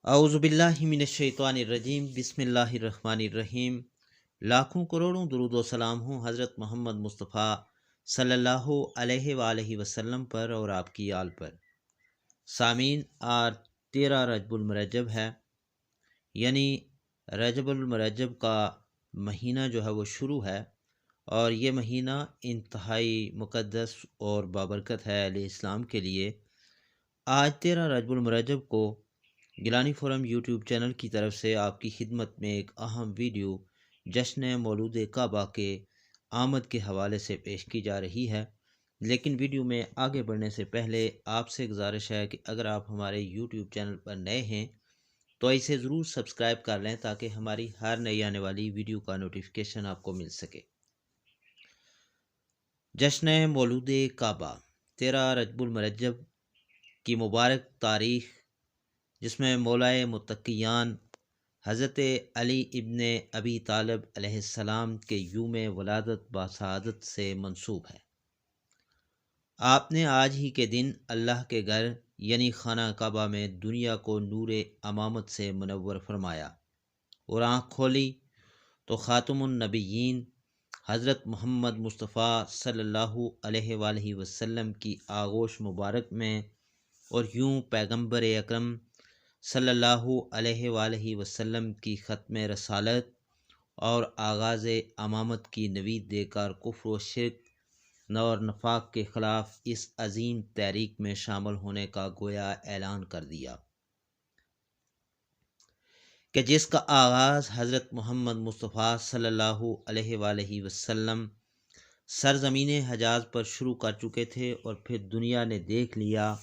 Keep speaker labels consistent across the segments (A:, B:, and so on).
A: اعوذ باللہ من الشیطان الرجیم، بسم اللہ الرحمن الرحیم۔ لاکھوں کروڑوں درود و سلام ہوں حضرت محمد مصطفیٰ صلی اللہ علیہ وآلہ وسلم پر اور آپ کی آل پر۔ سامعین، آج 13 رجب المرجب ہے، یعنی رجب المرجب کا مہینہ جو ہے وہ شروع ہے، اور یہ مہینہ انتہائی مقدس اور بابرکت ہے اہل اسلام کے لیے۔ آج 13 رجب المرجب کو گیلانی فورم یوٹیوب چینل کی طرف سے آپ کی خدمت میں ایک اہم ویڈیو جشن مولود کعبہ کے آمد کے حوالے سے پیش کی جا رہی ہے۔ لیکن ویڈیو میں آگے بڑھنے سے پہلے آپ سے گزارش ہے کہ اگر آپ ہمارے یوٹیوب چینل پر نئے ہیں تو اسے ضرور سبسکرائب کر لیں تاکہ ہماری ہر نئی آنے والی ویڈیو کا نوٹیفیکیشن آپ کو مل سکے۔ جشن مولود کعبہ 13 رجب المرجب کی مبارک تاریخ، جس میں مولائے متقیان حضرت علی ابن ابی طالب علیہ السلام کے یوم ولادت باسعادت سے منسوب ہے۔ آپ نے آج ہی کے دن اللہ کے گھر یعنی خانہ کعبہ میں دنیا کو نور امامت سے منور فرمایا اور آنکھ کھولی تو خاتم النبیین حضرت محمد مصطفیٰ صلی اللہ علیہ وآلہ وسلم کی آغوش مبارک میں، اور یوں پیغمبر اکرم صلی اللہ علیہ وآلہ وسلم کی ختم رسالت اور آغاز امامت کی نوید دے کر کفر و شرک اور نفاق کے خلاف اس عظیم تحریک میں شامل ہونے کا گویا اعلان کر دیا کہ جس کا آغاز حضرت محمد مصطفیٰ صلی اللہ علیہ وآلہ وسلم سرزمین حجاز پر شروع کر چکے تھے، اور پھر دنیا نے دیکھ لیا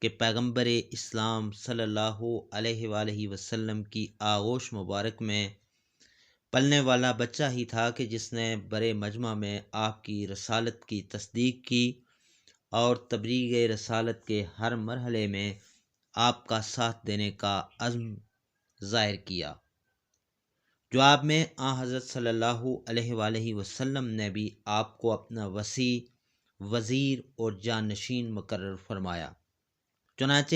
A: کہ پیغمبر اسلام صلی اللہ علیہ وآلہ وسلم کی آغوش مبارک میں پلنے والا بچہ ہی تھا کہ جس نے بڑے مجمع میں آپ کی رسالت کی تصدیق کی اور تبلیغ رسالت کے ہر مرحلے میں آپ کا ساتھ دینے کا عزم ظاہر کیا۔ جواب میں حضرت صلی اللہ علیہ وآلہ وسلم نے بھی آپ کو اپنا وسیع وزیر اور جانشین مقرر فرمایا۔ چنانچہ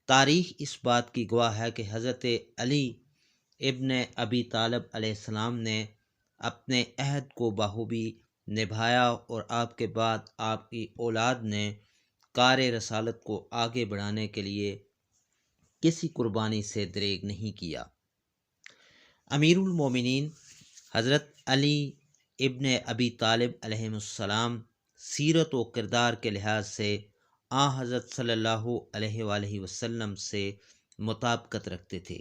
A: تاریخ اس بات کی گواہ ہے کہ حضرت علی ابن ابی طالب علیہ السلام نے اپنے عہد کو بخوبی نبھایا، اور آپ کے بعد آپ کی اولاد نے کار رسالت کو آگے بڑھانے کے لیے کسی قربانی سے دریغ نہیں کیا۔ امیر المومنین حضرت علی ابن ابی طالب علیہ السلام سیرت و کردار کے لحاظ سے حضرت صلی اللہ علیہ وآلہ وسلم سے مطابقت رکھتے تھے،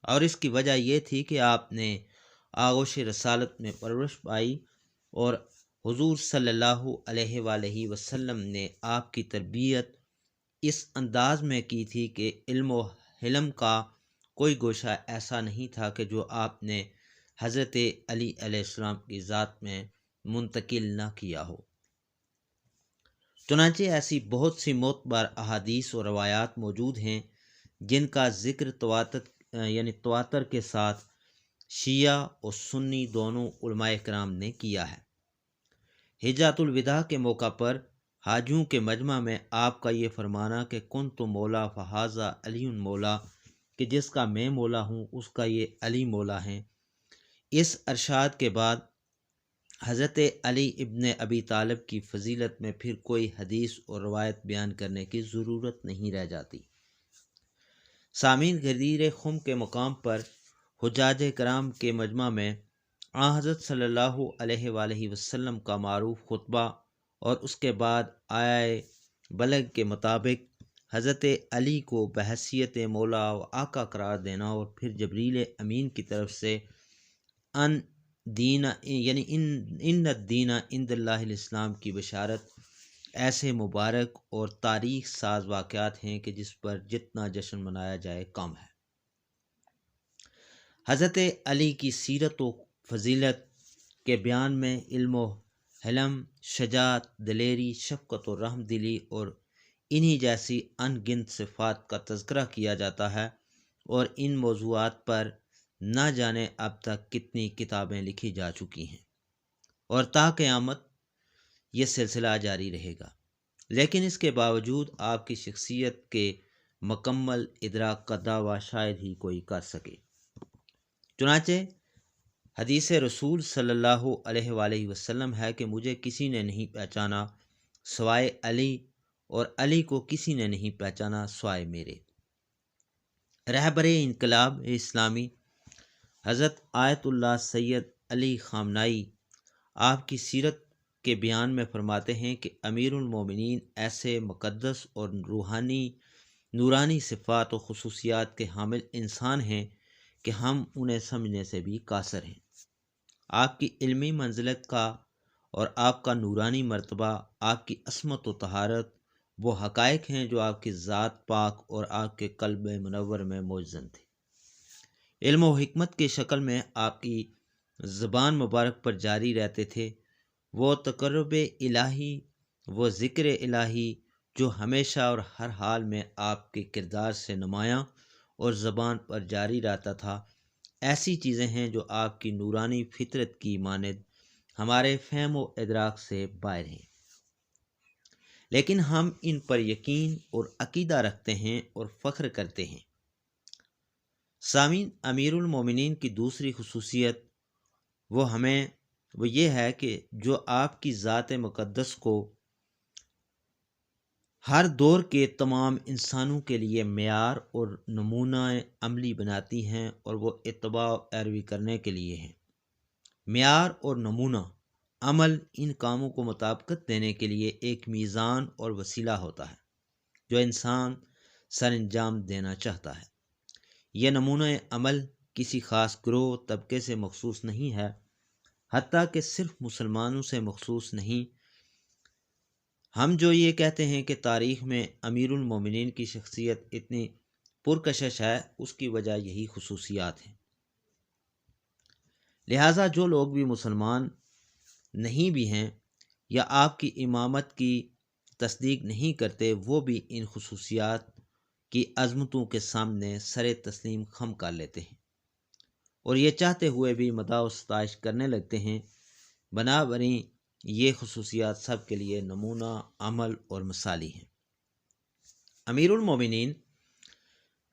A: اور اس کی وجہ یہ تھی کہ آپ نے آغوش رسالت میں پرورش پائی، اور حضور صلی اللہ علیہ وآلہ وسلم نے آپ کی تربیت اس انداز میں کی تھی کہ علم و حلم کا کوئی گوشہ ایسا نہیں تھا کہ جو آپ نے حضرت علی علیہ السلام کی ذات میں منتقل نہ کیا ہو۔ چنانچہ ایسی بہت سی معتبر احادیث و روایات موجود ہیں جن کا ذکر تواتر کے ساتھ شیعہ اور سنی دونوں علماء کرام نے کیا ہے۔ حجۃ الوداع کے موقع پر حاجیوں کے مجمع میں آپ کا یہ فرمانا کہ کنت مولا فہذا علی مولا، کہ جس کا میں مولا ہوں اس کا یہ علی مولا ہیں، اس ارشاد کے بعد حضرت علی ابن ابی طالب کی فضیلت میں پھر کوئی حدیث اور روایت بیان کرنے کی ضرورت نہیں رہ جاتی۔ سامعین، غدیر خم کے مقام پر حجاج کرام کے مجمع میں حضرت صلی اللہ علیہ وآلہ وسلم کا معروف خطبہ، اور اس کے بعد آیہ بلغ کے مطابق حضرت علی کو بحیثیت مولا و آقا قرار دینا، اور پھر جبریل امین کی طرف سے ان الدین عند اللہ الاسلام کی بشارت، ایسے مبارک اور تاریخ ساز واقعات ہیں کہ جس پر جتنا جشن منایا جائے کم ہے۔ حضرت علی کی سیرت و فضیلت کے بیان میں علم و حلم، شجاعت، دلیری، شفقت و رحم دلی اور انہی جیسی ان گنت صفات کا تذکرہ کیا جاتا ہے، اور ان موضوعات پر نہ جانے اب تک کتنی کتابیں لکھی جا چکی ہیں، اور تا قیامت یہ سلسلہ جاری رہے گا۔ لیکن اس کے باوجود آپ کی شخصیت کے مکمل ادراک کا دعویٰ شاید ہی کوئی کر سکے۔ چنانچہ حدیث رسول صلی اللہ علیہ وآلہ وسلم ہے کہ مجھے کسی نے نہیں پہچانا سوائے علی، اور علی کو کسی نے نہیں پہچانا سوائے میرے۔ رہبر انقلاب اسلامی حضرت آیت اللہ سید علی خامنائی آپ کی سیرت کے بیان میں فرماتے ہیں کہ امیر المومنین ایسے مقدس اور نورانی صفات و خصوصیات کے حامل انسان ہیں کہ ہم انہیں سمجھنے سے بھی قاصر ہیں۔ آپ کی علمی منزلت کا اور آپ کا نورانی مرتبہ، آپ کی عصمت و طہارت وہ حقائق ہیں جو آپ کی ذات پاک اور آپ کے قلب منور میں موجزن تھے۔ علم و حکمت کی شکل میں آپ کی زبان مبارک پر جاری رہتے تھے وہ تقرب الہی، وہ ذکر الہی جو ہمیشہ اور ہر حال میں آپ کے کردار سے نمایاں اور زبان پر جاری رہتا تھا۔ ایسی چیزیں ہیں جو آپ کی نورانی فطرت کی مانند ہمارے فہم و ادراک سے باہر ہیں، لیکن ہم ان پر یقین اور عقیدہ رکھتے ہیں اور فخر کرتے ہیں۔ سامعین، امیر المومنین کی دوسری خصوصیت وہ یہ ہے کہ جو آپ کی ذات مقدس کو ہر دور کے تمام انسانوں کے لیے معیار اور نمونہ عملی بناتی ہیں، اور وہ اتباع و پیروی کرنے کے لیے ہیں۔ معیار اور نمونہ عمل ان کاموں کو مطابقت دینے کے لیے ایک میزان اور وسیلہ ہوتا ہے جو انسان سر انجام دینا چاہتا ہے۔ یہ نمونہ عمل کسی خاص گروہ طبقے سے مخصوص نہیں ہے، حتیٰ کہ صرف مسلمانوں سے مخصوص نہیں۔ ہم جو یہ کہتے ہیں کہ تاریخ میں امیر المومنین کی شخصیت اتنی پرکشش ہے، اس کی وجہ یہی خصوصیات ہیں۔ لہٰذا جو لوگ بھی مسلمان نہیں بھی ہیں یا آپ کی امامت کی تصدیق نہیں کرتے، وہ بھی ان خصوصیات کی عظمتوں کے سامنے سر تسلیم خم کر لیتے ہیں اور یہ چاہتے ہوئے بھی مداح و ستائش کرنے لگتے ہیں۔ بنابراین یہ خصوصیات سب کے لیے نمونہ عمل اور مثالی ہیں۔ امیر المومنین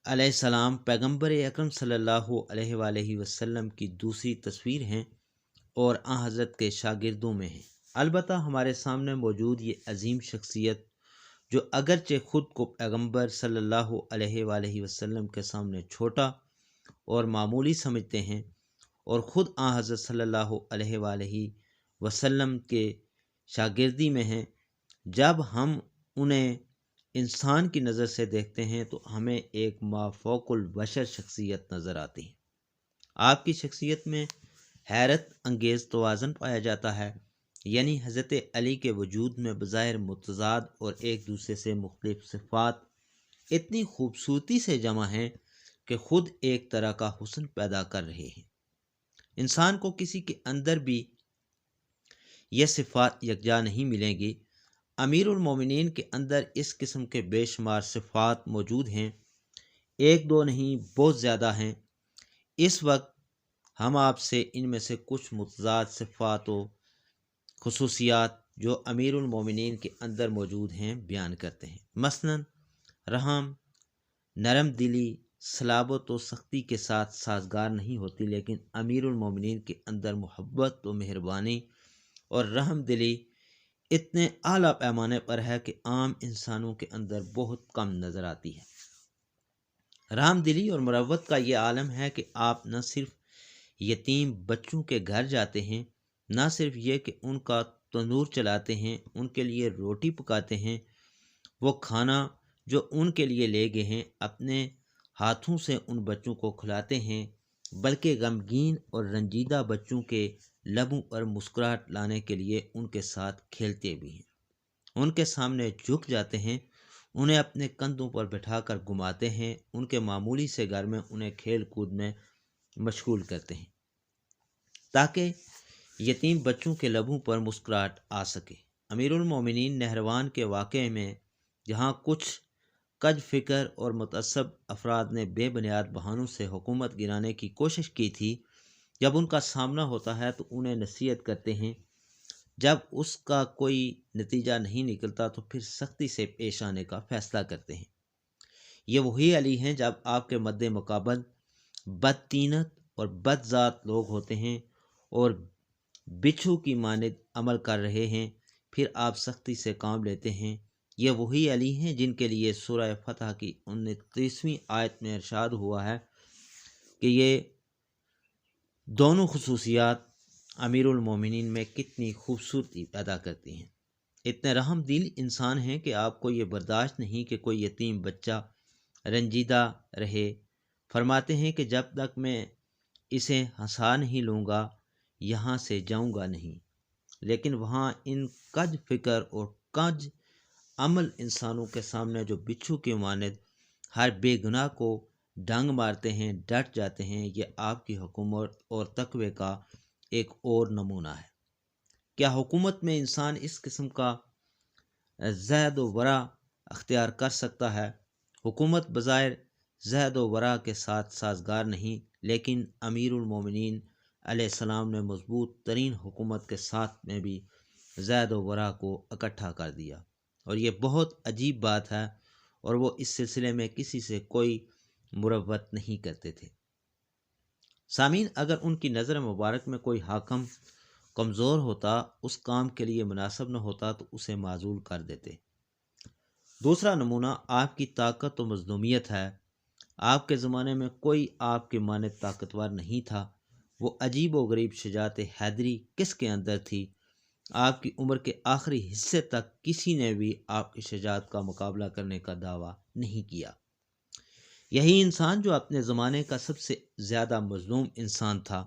A: علیہ السلام پیغمبر اکرم صلی اللہ علیہ وآلہ وسلم کی دوسری تصویر ہیں اور آن حضرت کے شاگردوں میں ہیں۔ البتہ ہمارے سامنے موجود یہ عظیم شخصیت، جو اگرچہ خود کو پیغمبر صلی اللہ علیہ وآلہ وسلم کے سامنے چھوٹا اور معمولی سمجھتے ہیں اور خود آن حضرت صلی اللہ علیہ وآلہ وسلم کے شاگردی میں ہیں، جب ہم انہیں انسان کی نظر سے دیکھتے ہیں تو ہمیں ایک مافوق البشر شخصیت نظر آتی ہے۔ آپ کی شخصیت میں حیرت انگیز توازن پایا جاتا ہے، یعنی حضرت علی کے وجود میں بظاہر متضاد اور ایک دوسرے سے مختلف صفات اتنی خوبصورتی سے جمع ہیں کہ خود ایک طرح کا حسن پیدا کر رہے ہیں۔ انسان کو کسی کے اندر بھی یہ صفات یکجا نہیں ملیں گی۔ امیر المومنین کے اندر اس قسم کے بے شمار صفات موجود ہیں، ایک دو نہیں بہت زیادہ ہیں۔ اس وقت ہم آپ سے ان میں سے کچھ متضاد صفات و خصوصیات جو امیر المومنین کے اندر موجود ہیں بیان کرتے ہیں۔ مثلاً رحم، نرم دلی صلابت و سختی کے ساتھ سازگار نہیں ہوتی، لیکن امیر المومنین کے اندر محبت و مہربانی اور رحم دلی اتنے اعلیٰ پیمانے پر ہے کہ عام انسانوں کے اندر بہت کم نظر آتی ہے۔ رحم دلی اور مروت کا یہ عالم ہے کہ آپ نہ صرف یتیم بچوں کے گھر جاتے ہیں، نہ صرف یہ کہ ان کا تندور چلاتے ہیں، ان کے لیے روٹی پکاتے ہیں، وہ کھانا جو ان کے لیے لے گئے ہیں اپنے ہاتھوں سے ان بچوں کو کھلاتے ہیں، بلکہ غمگین اور رنجیدہ بچوں کے لبوں پر مسکراہٹ لانے کے لیے ان کے ساتھ کھیلتے بھی ہیں، ان کے سامنے جھک جاتے ہیں، انہیں اپنے کندھوں پر بٹھا کر گھماتے ہیں، ان کے معمولی سے گھر میں انہیں کھیل کود میں مشغول کرتے ہیں تاکہ یتیم بچوں کے لبوں پر مسکراہٹ آ سکے۔ امیر المومنین نہروان کے واقعے میں جہاں کچھ کج فکر اور متعصب افراد نے بے بنیاد بہانوں سے حکومت گرانے کی کوشش کی تھی، جب ان کا سامنا ہوتا ہے تو انہیں نصیحت کرتے ہیں، جب اس کا کوئی نتیجہ نہیں نکلتا تو پھر سختی سے پیش آنے کا فیصلہ کرتے ہیں۔ یہ وہی علی ہیں جب آپ کے مد مقابل بدتینت اور بد ذات لوگ ہوتے ہیں اور بچھو کی مانند عمل کر رہے ہیں، پھر آپ سختی سے کام لیتے ہیں۔ یہ وہی علی ہیں جن کے لیے سورہ فتح کی 29ویں آیت میں ارشاد ہوا ہے کہ یہ دونوں خصوصیات امیر المومنین میں کتنی خوبصورتی پیدا کرتی ہیں۔ اتنے رحم دل انسان ہیں کہ آپ کو یہ برداشت نہیں کہ کوئی یتیم بچہ رنجیدہ رہے۔ فرماتے ہیں کہ جب تک میں اسے ہنسا نہیں لوں گا یہاں سے جاؤں گا نہیں، لیکن وہاں ان کج فکر اور کج عمل انسانوں کے سامنے جو بچھو کی مانند ہر بے گناہ کو ڈنگ مارتے ہیں، ڈٹ جاتے ہیں، یہ آپ کی حکومت اور تقوی کا ایک اور نمونہ ہے۔ کیا حکومت میں انسان اس قسم کا زہد و ورع اختیار کر سکتا ہے؟ حکومت بظاہر زہد و ورع کے ساتھ سازگار نہیں، لیکن امیر المومنین علیہ السلام نے مضبوط ترین حکومت کے ساتھ میں بھی زہد و ورع کو اکٹھا کر دیا، اور یہ بہت عجیب بات ہے، اور وہ اس سلسلے میں کسی سے کوئی مروت نہیں کرتے تھے۔ سامعین، اگر ان کی نظر مبارک میں کوئی حاکم کمزور ہوتا، اس کام کے لیے مناسب نہ ہوتا تو اسے معزول کر دیتے۔ دوسرا نمونہ آپ کی طاقت و مظلومیت ہے۔ آپ کے زمانے میں کوئی آپ کے مانند طاقتور نہیں تھا۔ وہ عجیب و غریب شجاعت حیدری کس کے اندر تھی؟ آپ کی عمر کے آخری حصے تک کسی نے بھی آپ کی شجاعت کا مقابلہ کرنے کا دعویٰ نہیں کیا۔ یہی انسان جو اپنے زمانے کا سب سے زیادہ مظلوم انسان تھا،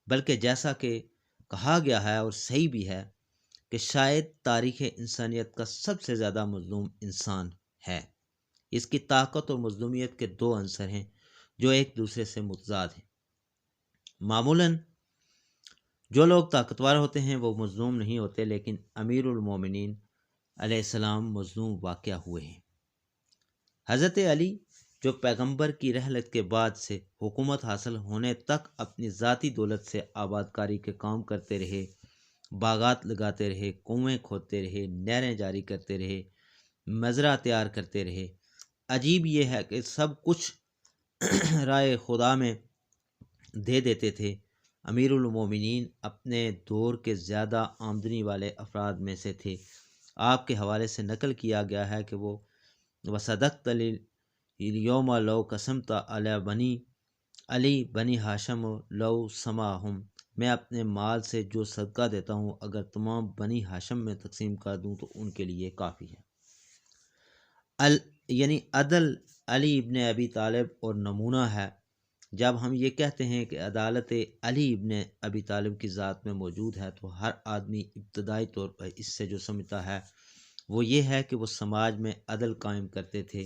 A: بلکہ جیسا کہ کہا گیا ہے اور صحیح بھی ہے کہ شاید تاریخ انسانیت کا سب سے زیادہ مظلوم انسان ہے۔ اس کی طاقت اور مظلومیت کے دو عنصر ہیں جو ایک دوسرے سے متضاد ہیں۔ معمولاً جو لوگ طاقتور ہوتے ہیں وہ مظلوم نہیں ہوتے، لیکن امیر المومنین علیہ السلام مظلوم واقع ہوئے ہیں۔ حضرت علی جو پیغمبر کی رحلت کے بعد سے حکومت حاصل ہونے تک اپنی ذاتی دولت سے آباد کاری کے کام کرتے رہے، باغات لگاتے رہے، کنویں کھودتے رہے، نہریں جاری کرتے رہے، مزرعہ تیار کرتے رہے۔ عجیب یہ ہے کہ سب کچھ رائے خدا میں دے دیتے تھے۔ امیر المومنین اپنے دور کے زیادہ آمدنی والے افراد میں سے تھے۔ آپ کے حوالے سے نقل کیا گیا ہے کہ وہ وصدقت اليوم لو قسمت علی بنی ہاشم لو سماہم، میں اپنے مال سے جو صدقہ دیتا ہوں اگر تمام بنی ہاشم میں تقسیم کر دوں تو ان کے لیے کافی ہے۔ یعنی عدل علی ابن ابی طالب اور نمونہ ہے۔ جب ہم یہ کہتے ہیں کہ عدالت علی ابن ابی طالب کی ذات میں موجود ہے تو ہر آدمی ابتدائی طور پر اس سے جو سمجھتا ہے وہ یہ ہے کہ وہ سماج میں عدل قائم کرتے تھے۔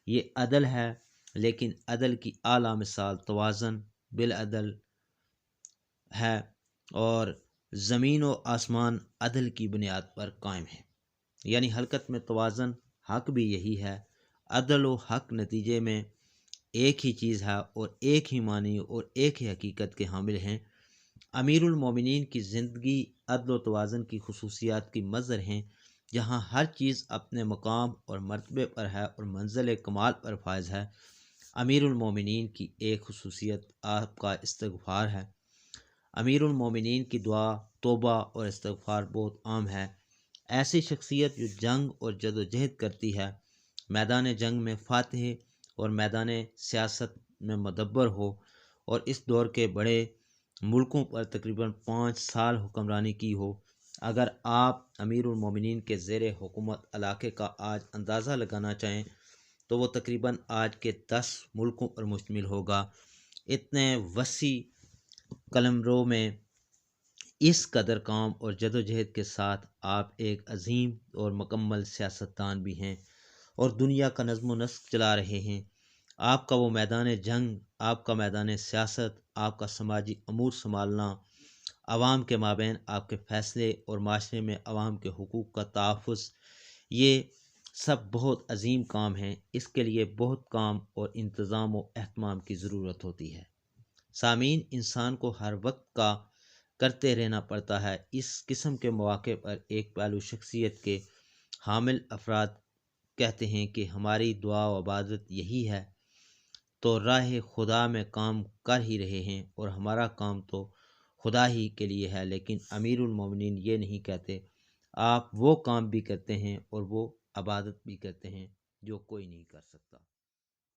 A: یہ عدل ہے، لیکن عدل کی اعلیٰ مثال توازن بالعدل ہے، اور زمین و آسمان عدل کی بنیاد پر قائم ہے۔ یعنی حقیقت میں توازن حق بھی یہی ہے۔ عدل و حق نتیجے میں ایک ہی چیز ہے اور ایک ہی معنی اور ایک ہی حقیقت کے حامل ہیں۔ امیر المومنین کی زندگی عدل و توازن کی خصوصیات کی مظہر ہیں، جہاں ہر چیز اپنے مقام اور مرتبے پر ہے اور منزل کمال پر فائز ہے۔ امیر المومنین کی ایک خصوصیت آپ کا استغفار ہے۔ امیر المومنین کی دعا، توبہ اور استغفار بہت عام ہے۔ ایسی شخصیت جو جنگ اور جدوجہد کرتی ہے، میدان جنگ میں فاتح اور میدان سیاست میں مدبر ہو، اور اس دور کے بڑے ملکوں پر تقریباً 5 سال حکمرانی کی ہو۔ اگر آپ امیر المومنین کے زیر حکومت علاقے کا آج اندازہ لگانا چاہیں تو وہ تقریباً آج کے 10 ملکوں پر مشتمل ہوگا۔ اتنے وسیع قلمرو میں اس قدر کام اور جدوجہد کے ساتھ آپ ایک عظیم اور مکمل سیاستدان بھی ہیں اور دنیا کا نظم و نسق چلا رہے ہیں۔ آپ کا وہ میدان جنگ، آپ کا میدان سیاست، آپ کا سماجی امور سنبھالنا، عوام کے مابین آپ کے فیصلے اور معاشرے میں عوام کے حقوق کا تحفظ، یہ سب بہت عظیم کام ہیں۔ اس کے لیے بہت کام اور انتظام و اہتمام کی ضرورت ہوتی ہے۔ سامعین، انسان کو ہر وقت کا کرتے رہنا پڑتا ہے۔ اس قسم کے مواقع پر ایک پہلو شخصیت کے حامل افراد کہتے ہیں کہ ہماری دعا و عبادت یہی ہے، تو راہ خدا میں کام کر ہی رہے ہیں اور ہمارا کام تو خدا ہی کے لیے ہے، لیکن امیر المومنین یہ نہیں کہتے، آپ وہ کام بھی کرتے ہیں اور وہ عبادت بھی کرتے ہیں جو کوئی نہیں کر سکتا۔